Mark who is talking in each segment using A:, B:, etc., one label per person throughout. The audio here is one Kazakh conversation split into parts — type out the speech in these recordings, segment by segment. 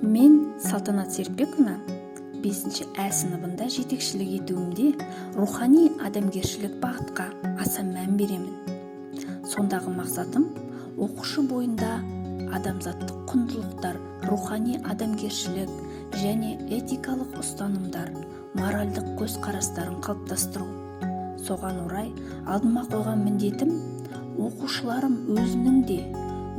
A: Мен Салтанат Серікбековна 5 Ә сыныбында жетекшілік етуімде рухани адамгершілік бағытқа аса мән беремін. Сондағы мақсатым оқушы бойында адамзаттық құндылықтар, рухани адамгершілік және этикалық ұстанымдар, моральдық көзқарастарын қалыптастыру. Соған орай алдыма қойған міндетім оқушыларым өзінің де,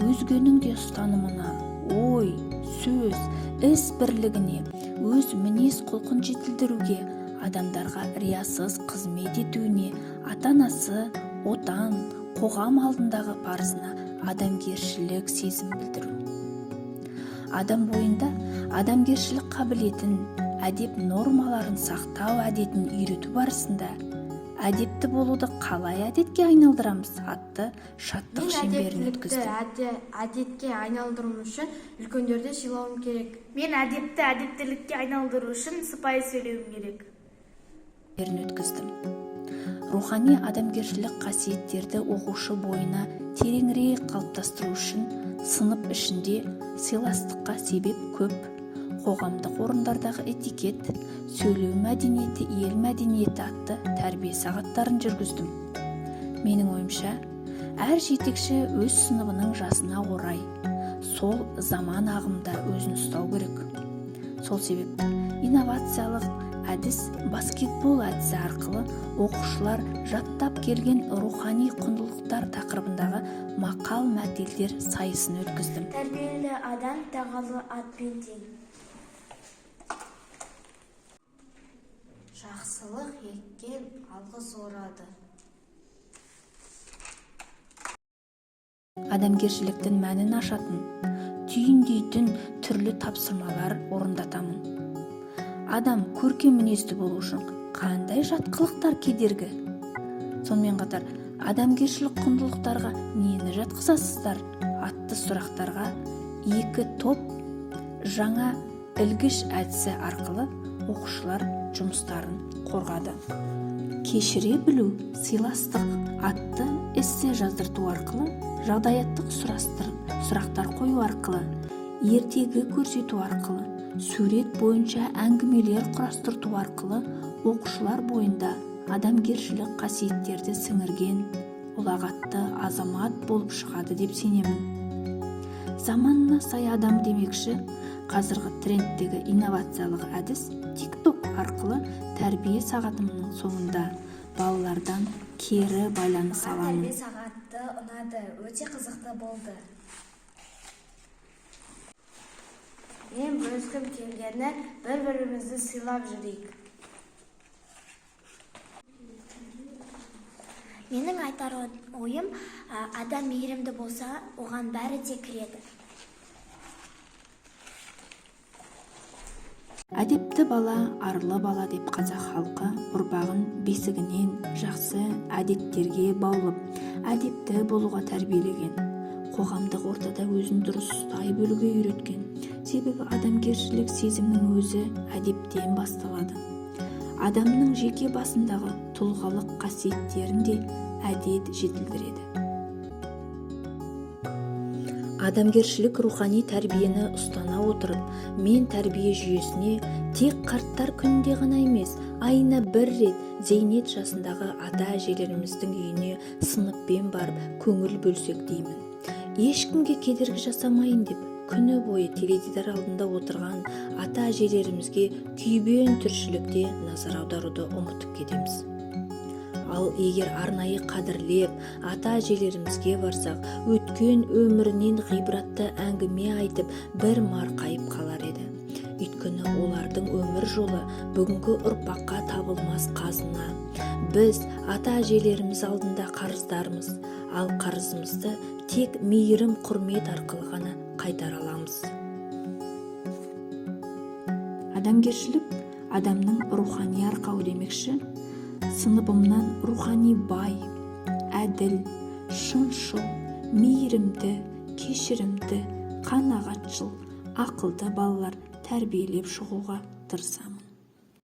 A: өзгенің де ұстанымына, ой, сөз, іс бірлігіне, өз мінез құлқын жетілдіруге, адамдарға риясыз қызмет етуіне, ата-анасы, отан, қоғам алдындағы парызына адамгершілік сезім білдіру. Адам бойында адамгершілік қабілетін, әдеп нормаларын сақтау әдетін үйрету барысында әдепті болуды қалай әдетке айналдырамыз атты шаттық шеңберін өткізді.
B: Әдетке айналдыру үшін үлкендерді сыйлауым керек.
C: Мен әдепті әдептілікке айналдыру үшін сыпайы сөйлеуім керек.
A: Өткіздім. Рухани адамгершілік қасиеттерді оқушы бойына тереңірек қалыптастыру үшін сынып ішінде сыйластыққа себеп көп, қоғамдық орындардағы этикет, сөйлеу мәдениеті, ел мәдениеті атты тәрбие сағаттарын жүргіздім. Менің ойымша, әр жетекші өз сыныбының жасына орай сол заман ағымда өзін ұстау керек. Сол себепті инновациялық әдіс баскетбол әдісі арқылы оқушылар жаттап келген рухани құндылықтар тақырыбындағы мақал-мәтелдер сайысын өткіздім.
C: Тәрбиелі адам тағалы атпен тең.
B: Жақсылық еккен алғыс орады.
A: Адамгершіліктің мәнін ашатын, түйіндейтін түрлі тапсырмалар орындатамын. Адам көркем мінезді болу үшін қандай жатқылықтар кедергі? Сонымен қатар, адамгершілік құндылықтарға нені жатқызасыздар атты сұрақтарға 2 топ жаңа ілгіш әдісі арқылы оқушылар жұмыстарын қорғады. Кешіре білу, сыйластық атты эссе жаздырту арқылы, жағдаяттық сұрақтар қою арқылы, ертегі көрсету арқылы, сурет бойынша әңгімелер құрастырту арқылы оқушылар бойында адамгершілік қасиеттерді сіңірген ұлағатты азамат болып шығады деп сенемін. Заманына сай адам демекші, қазіргі трендтегі инновациялық әдіс TikTok арқылы тәрбие сағатымның соңында балалардан кері байланыс аламын.
C: Тәрбие сағаты ұнады, өте қызықты болды.
B: Мен бөліскім келгені бір-бірімізді сыйлап жүрейік.
C: Менің айтар ойым, адам мейірімді болса, оған бәрі де кіреді.
A: Әдепті бала, арлы бала деп қазақ халқы ұрпағын бесігінен жақсы әдеттерге баулып, әдепті болуға тәрбиелеген. Қоғамдық ортада өзін дұрыс ұстай білуге үйреткен. Себебі адамгершілік сезімнің өзі әдептен басталады. Адамның жеке басындағы тұлғалық қасиеттерін де әдет жетілдіреді. Адамгершілік рухани тәрбиені ұстана отырып, мен тәрбие жүйесіне тек қарттар күнінде ғана емес, айына 1 рет зейнет жасындағы ата-әжелеріміздің үйіне сыныппен барып көңіл бөлсек деймін. Ешкімге кедергі жасамайын деп, күні бойы теледидар алдында отырған ата-әжелерімізге күйбең тіршілікте назар аударуды ұмытып кетеміз. Ал егер арнайы қадірлеп ата-әжелерімізге барсақ, өткен өмірінен ғибратты әңгіме айтып бір марқайып қалар еді. Өйткені олардың өмір жолы бүгінгі ұрпаққа табылмас қазына. Біз ата-әжелеріміз алдында қарыздармыз, ал қарызымызды тек мейірім құрмет арқылы ғана қайтара аламыз. Адамгершілік адамның рухани арқауы демекші. Сыныбымнан рухани бай, әділ, шыншыл, мейірімді, кешірімді, қанағатшыл, ақылды балалар тәрбиелеп шығуға тырысамын.